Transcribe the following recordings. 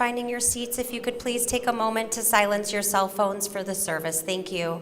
finding your seats, if you could please take a moment to silence your cell phones for the service. Thank you.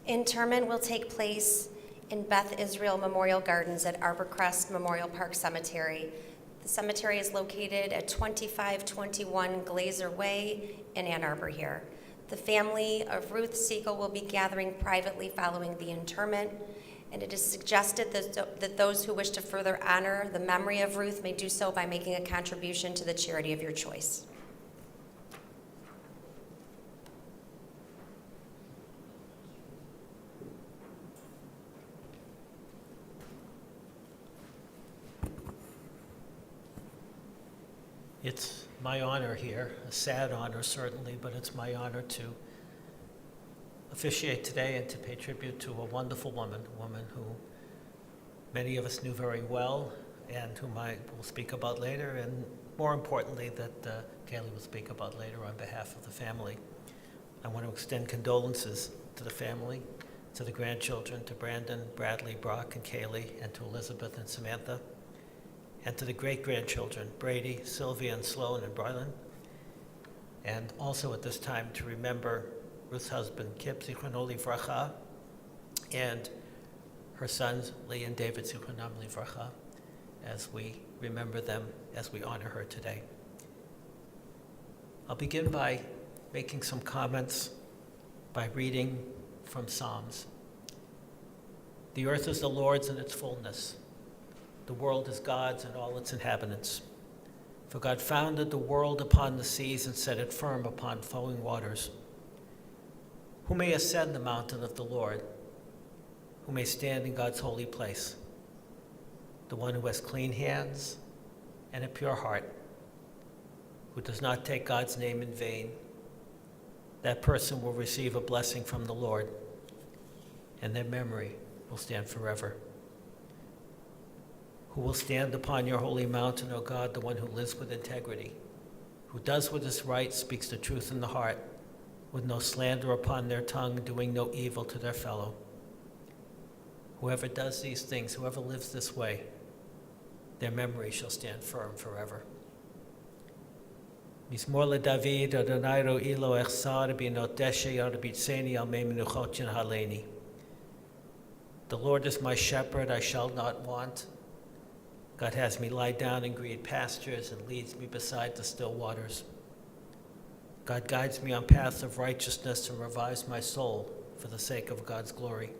Interment will take place in Beth Israel Memorial Gardens at Arborcrest Memorial Park Cemetery. The cemetery is located at 2521 Glazer Way in Ann Arbor here. The family of Ruth Siegel will be gathering privately following the interment, and it is suggested that those who wish to further honor the memory of Ruth may do so by making a contribution to the charity of your choice. It's my honor here, a sad honor certainly, but it's my honor to officiate today and to pay tribute to a wonderful woman, a woman who many of us knew very well and whom I will speak about later, and more importantly, that Kaylee will speak about later on behalf of the family. I want to extend condolences to the family, to the grandchildren, to Brandon, Bradley, Brock, and Kaylee, and to Elizabeth and Samantha, and to the great-grandchildren, Brady, Sylvia, and Sloan, and Brylan. And also at this time to remember Ruth's husband, Kip, Zichrono Livracha, and her sons, Lee and David, Zichronam Livracha, as we remember them, as we honor her today. I'll begin by making some comments by reading from Psalms. The earth is the Lord's and its fullness. The world is God's and all its inhabitants. For God founded the world upon the seas and set it firm upon flowing waters. Who may ascend the mountain of the Lord? Who may stand in God's holy place? The one who has clean hands and a pure heart, who does not take God's name in vain. That person will receive a blessing from the Lord, and their memory will stand forever. Who will stand upon your holy mountain, O God, the one who lives with integrity, who does what is right, speaks the truth in the heart, with no slander upon their tongue, doing no evil to their fellow. Whoever does these things, whoever lives this way, their memory shall stand firm forever. Mizmor leDavid, Adonai ro'i lo echsar b'not deshe yarbitzeni al mei menuchot haleni. The Lord is my shepherd, I shall not want. God has me lie down in green pastures and leads me beside the still waters. God guides me on paths of righteousness and revives my soul for the sake of God's glory.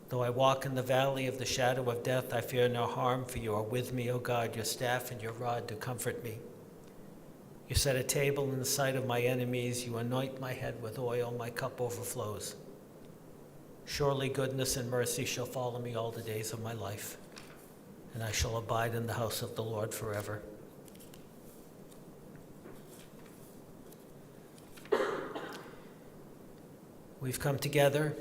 Though I walk in the valley of the shadow of death, I fear no harm, for you are with me, O God. Your staff and your rod do comfort me. You set a table in the sight of my enemies. You anoint my head with oil. My cup overflows. Surely goodness and mercy shall follow me all the days of my life, and I shall abide in the house of the Lord forever. We've come together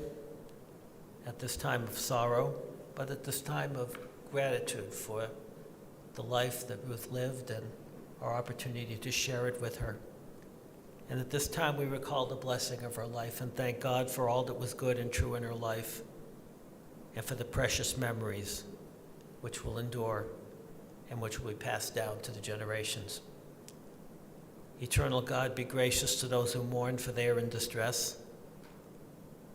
at this time of sorrow, but at this time of gratitude for the life that Ruth lived and our opportunity to share it with her. And at this time we recall the blessing of her life and thank God for all that was good and true in her life and for the precious memories which will endure and which will be passed down to the generations. Eternal God, be gracious to those who mourn, for they are in distress.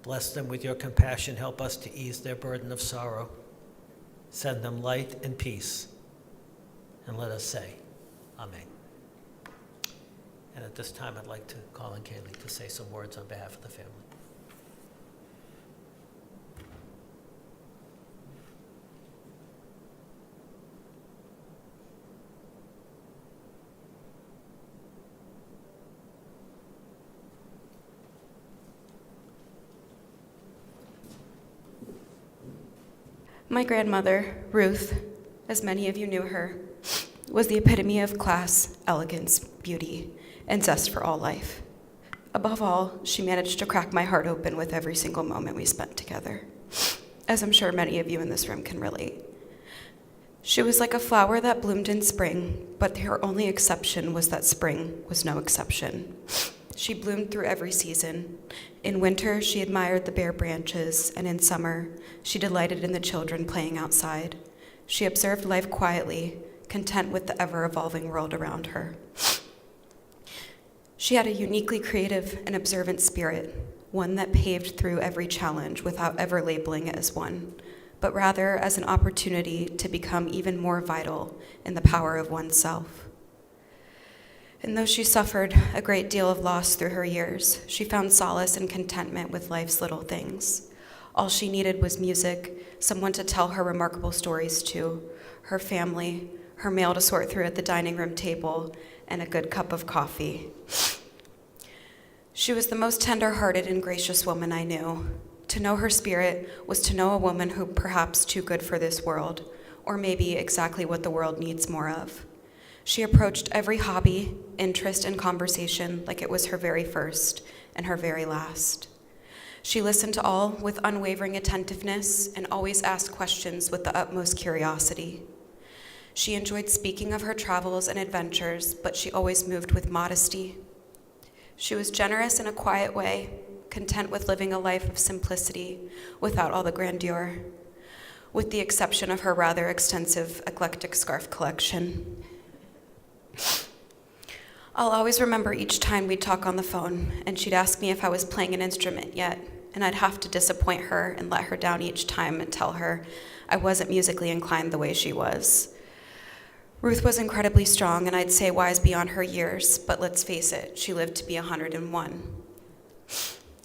Bless them with your compassion. Help us to ease their burden of sorrow. Send them light and peace. And let us say, Amen. And at this time, I'd like to call on Kaylee to say some words on behalf of the family. My grandmother, Ruth, as many of you knew her, was the epitome of class, elegance, beauty, and zest for all life. Above all, she managed to crack my heart open with every single moment we spent together, as I'm sure many of you in this room can relate. She was like a flower that bloomed in spring, but her only exception was that spring was no exception. She bloomed through every season. In winter, she admired the bare branches, and in summer, she delighted in the children playing outside. She observed life quietly, content with the ever-evolving world around her. She had a uniquely creative and observant spirit, one that paved through every challenge without ever labeling it as one, but rather as an opportunity to become even more vital in the power of oneself. And though she suffered a great deal of loss through her years, she found solace and contentment with life's little things. All she needed was music, someone to tell her remarkable stories to, her family, her mail to sort through at the dining room table, and a good cup of coffee. She was the most tender-hearted and gracious woman I knew. To know her spirit was to know a woman who perhaps too good for this world, or maybe exactly what the world needs more of. She approached every hobby, interest, and conversation like it was her very first and her very last. She listened to all with unwavering attentiveness and always asked questions with the utmost curiosity. She enjoyed speaking of her travels and adventures, but she always moved with modesty. She was generous in a quiet way, content with living a life of simplicity without all the grandeur, with the exception of her rather extensive eclectic scarf collection. I'll always remember each time we'd talk on the phone, and she'd ask me if I was playing an instrument yet, and I'd have to disappoint her and let her down each time and tell her I wasn't musically inclined the way she was. Ruth was incredibly strong, and I'd say wise beyond her years, but let's face it, she lived to be 101.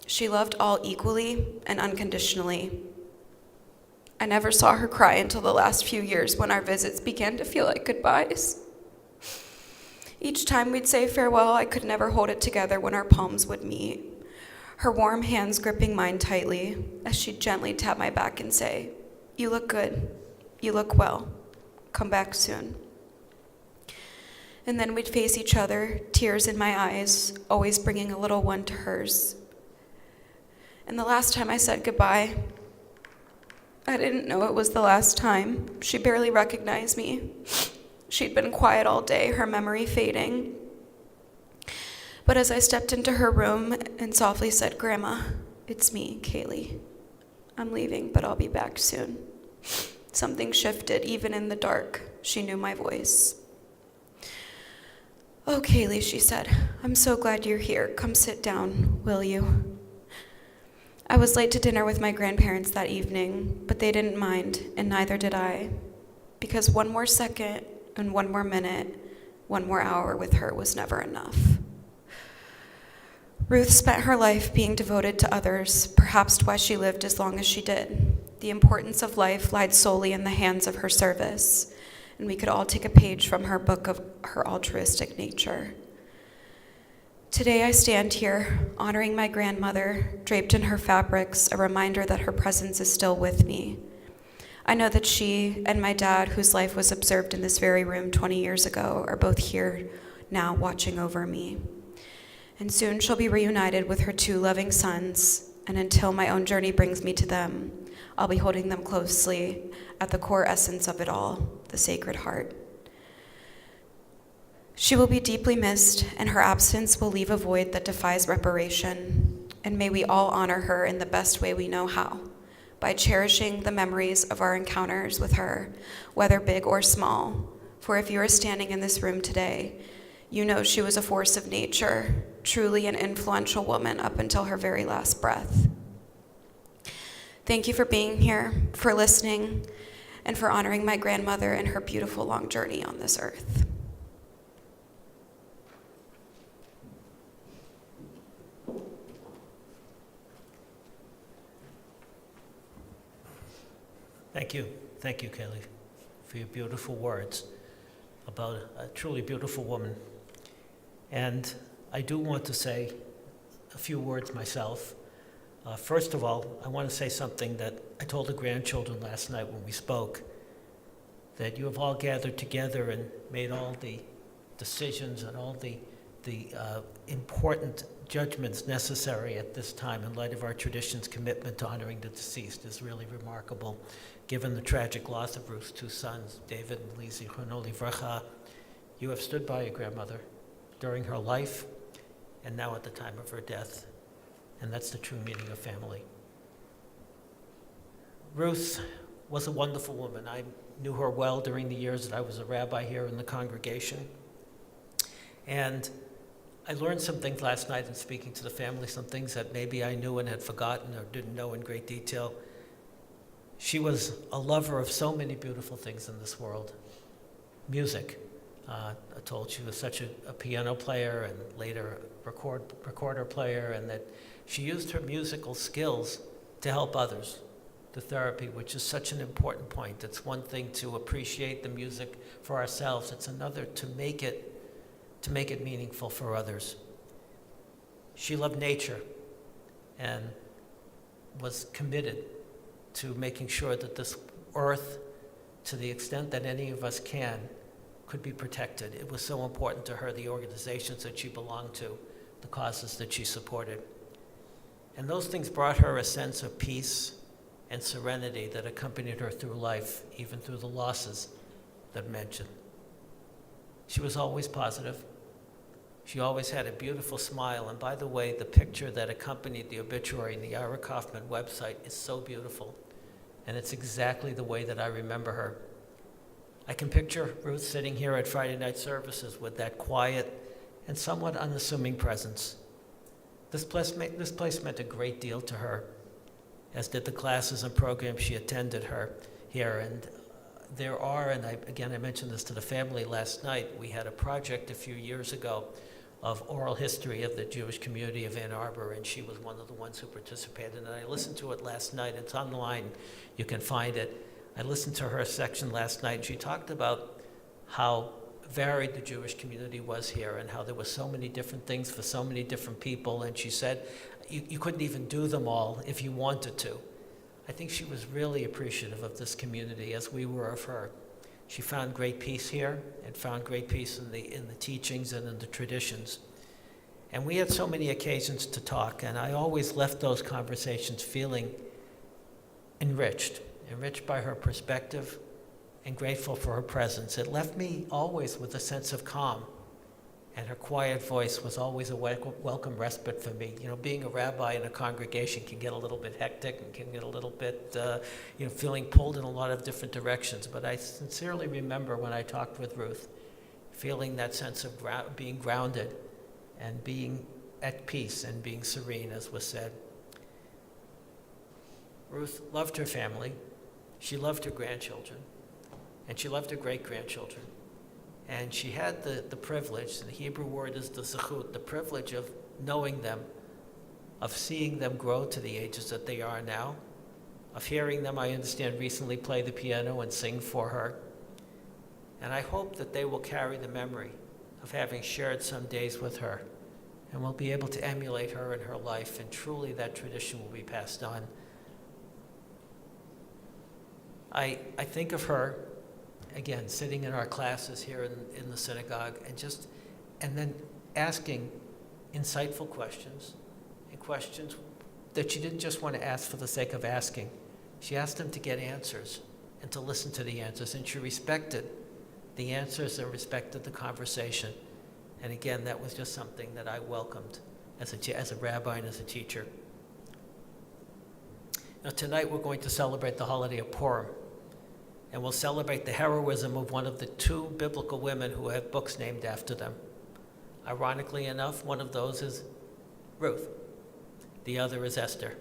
She loved all equally and unconditionally. I never saw her cry until the last few years when our visits began to feel like goodbyes. Each time we'd say farewell, I could never hold it together when our palms would meet, her warm hands gripping mine tightly as she'd gently tap my back and say, "You look good. You look well. Come back soon." And then we'd face each other, tears in my eyes, always bringing a little one to hers. And the last time I said goodbye, I didn't know it was the last time. She barely recognized me. She'd been quiet all day, her memory fading. But as I stepped into her room and softly said, "Grandma, it's me, Kaylee. I'm leaving, but I'll be back soon," something shifted, even in the dark. She knew my voice. "Oh, Kaylee," she said, "I'm so glad you're here. Come sit down, will you?" I was late to dinner with my grandparents that evening, but they didn't mind, and neither did I, because one more second and one more minute, one more hour with her was never enough. Ruth spent her life being devoted to others, perhaps why she lived as long as she did. The importance of life lied solely in the hands of her service, and we could all take a page from her book of her altruistic nature. Today I stand here, honoring my grandmother, draped in her fabrics, a reminder that her presence is still with me. I know that she and my dad, whose life was observed in this very room 20 years ago, are both here now watching over me. And soon she'll be reunited with her two loving sons, and until my own journey brings me to them, I'll be holding them closely at the core essence of it all, the Sacred Heart. She will be deeply missed, and her absence will leave a void that defies reparation. And may we all honor her in the best way we know how, by cherishing the memories of our encounters with her, whether big or small. For if you are standing in this room today, you know she was a force of nature, truly an influential woman up until her very last breath. Thank you for being here, for listening, and for honoring my grandmother and her beautiful long journey on this earth. Thank you, Kelly, for your beautiful words about a truly beautiful woman. And I do want to say a few words myself. First of all, I want to say something that I told the grandchildren last night when we spoke, that you have all gathered together and made all the decisions and all the important judgments necessary at this time in light of our tradition's commitment to honoring the deceased is really remarkable, given the tragic loss of Ruth's two sons, David and Lee Zichrono Livracha. You have stood by your grandmother during her life and now at the time of her death, and that's the true meaning of family. Ruth was a wonderful woman. I knew her well during the years that I was a rabbi here in the congregation. And I learned some things last night in speaking to the family, some things that maybe I knew and had forgotten or didn't know in great detail. She was a lover of so many beautiful things in this world. Music. I told she was such a piano player and later a recorder player, and that she used her musical skills to help others, to therapy, which is such an important point. It's one thing to appreciate the music for ourselves. It's another to make it meaningful for others. She loved nature and was committed to making sure that this earth, to the extent that any of us can, could be protected. It was so important to her, the organizations that she belonged to, the causes that she supported. And those things brought her a sense of peace and serenity that accompanied her through life, even through the losses that I mentioned. She was always positive. She always had a beautiful smile. And by the way, the picture that accompanied the obituary in the Ira Kaufman website is so beautiful. And it's exactly the way that I remember her. I can picture Ruth sitting here at Friday night services with that quiet and somewhat unassuming presence. This place meant a great deal to her, as did the classes and programs she attended here. And there are, and I mentioned this to the family last night, we had a project a few years ago of oral history of the Jewish community of Ann Arbor, and she was one of the ones who participated. And I listened to it last night. It's online. You can find it. I listened to her section last night. She talked about how varied the Jewish community was here and how there were so many different things for so many different people. And she said you couldn't even do them all if you wanted to. I think she was really appreciative of this community, as we were of her. She found great peace here and found great peace in the teachings and in the traditions. And we had so many occasions to talk, and I always left those conversations feeling enriched by her perspective and grateful for her presence. It left me always with a sense of calm, and her quiet voice was always a welcome respite for me. You know, being a rabbi in a congregation can get a little bit hectic and can get a little bit, feeling pulled in a lot of different directions. But I sincerely remember when I talked with Ruth, feeling that sense of being grounded and being at peace and being serene, as was said. Ruth loved her family. She loved her grandchildren, and she loved her great-grandchildren. And she had the privilege, the Hebrew word is the zechut, the privilege of knowing them, of seeing them grow to the ages that they are now, of hearing them, I understand, recently play the piano and sing for her. And I hope that they will carry the memory of having shared some days with her, and will be able to emulate her in her life, and truly that tradition will be passed on. I think of her, again, sitting in our classes here in the synagogue, and then asking insightful questions, and questions that she didn't just want to ask for the sake of asking. She asked them to get answers and to listen to the answers, and she respected the answers and respected the conversation. And again, that was just something that I welcomed as a rabbi and as a teacher. Now, tonight we're going to celebrate the holiday of Purim, and we'll celebrate the heroism of one of the two biblical women who have books named after them. Ironically enough, one of those is Ruth. The other is Esther.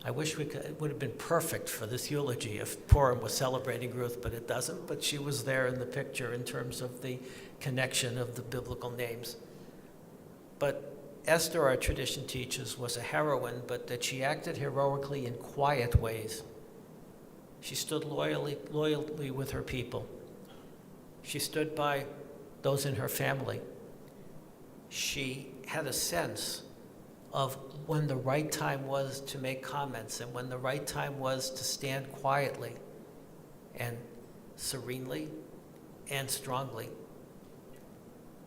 I wish it would have been perfect for this eulogy if Purim was celebrating Ruth, but it doesn't. But she was there in the picture in terms of the connection of the biblical names. But Esther, our tradition teaches, was a heroine, but that she acted heroically in quiet ways. She stood loyally with her people. She stood by those in her family. She had a sense of when the right time was to make comments and when the right time was to stand quietly and serenely and strongly.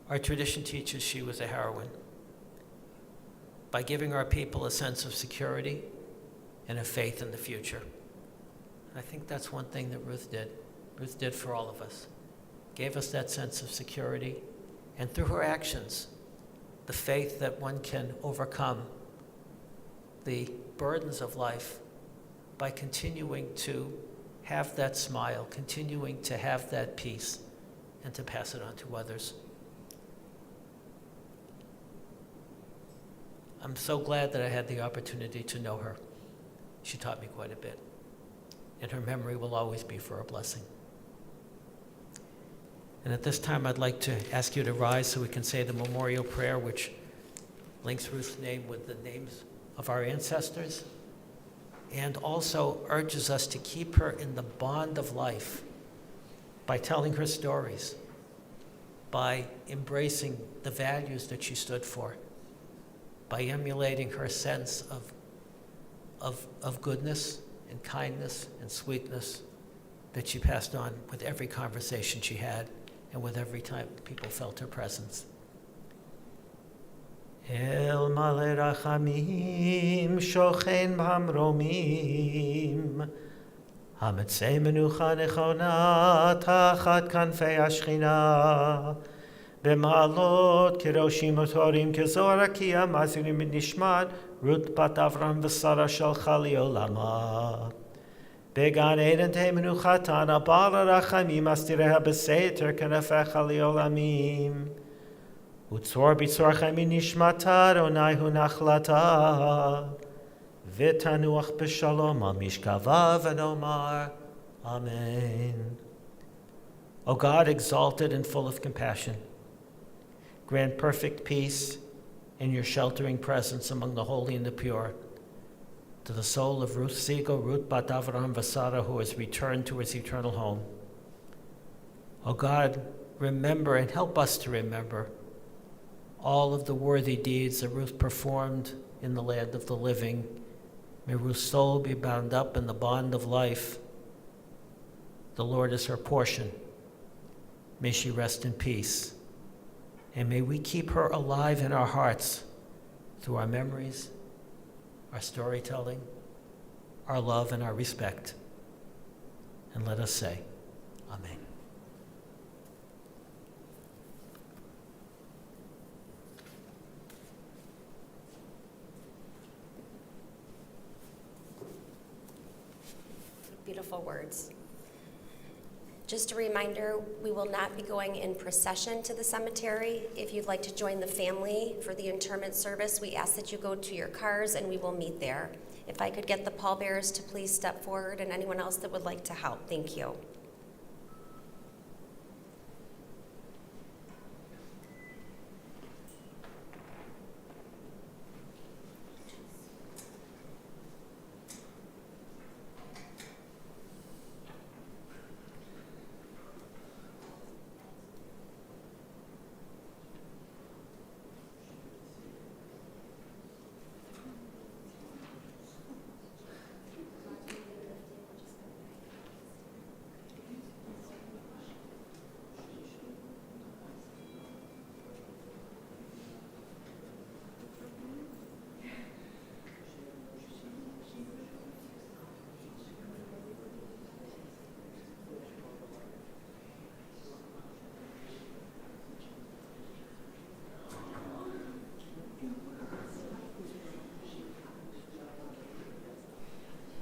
Our tradition teaches she was a heroine. By giving our people a sense of security and a faith in the future. I think that's one thing that Ruth did. Ruth did for all of us. Gave us that sense of security, and through her actions, the faith that one can overcome the burdens of life by continuing to have that smile, continuing to have that peace, and to pass it on to others. I'm so glad that I had the opportunity to know her. She taught me quite a bit, and her memory will always be for a blessing. And at this time, I'd like to ask you to rise so we can say the memorial prayer, which links Ruth's name with the names of our ancestors, and also urges us to keep her in the bond of life by telling her stories, by embracing the values that she stood for, by emulating her sense of goodness and kindness and sweetness that she passed on with every conversation she had and with every time people felt her presence. El male rachamim shochen b'hamromim hametzei menucha nechona tachat kanfei hashchina במעלות כראשים וטהורים כזוהר רקיע מזהירים בנשמת רות בת אברהם ושרה שלחה לעולמה. בגן עדן תהא מנוחתן הבעל הרחמים אסתיריה בסתר כנפך לעולמים. וצרור בצורכם מנשמתה אדוני הוא נחלתה ותנוח בשלום על משכבה ונאמר Amen. O God, exalted and full of compassion, grant perfect peace in your sheltering presence among the holy and the pure. To the soul of Ruth Siegel, Ruth Bat Avraham Vasara, who has returned to his eternal home. O God, remember and help us to remember all of the worthy deeds that Ruth performed in the land of the living. May Ruth's soul be bound up in the bond of life. The Lord is her portion. May she rest in peace. And may we keep her alive in our hearts through our memories, our storytelling, our love, and our respect. And let us say, Amen. Beautiful words. Just a reminder, we will not be going in procession to the cemetery. If you'd like to join the family for the interment service, we ask that you go to your cars and we will meet there. If I could get the pallbearers to please step forward and anyone else that would like to help. Thank you.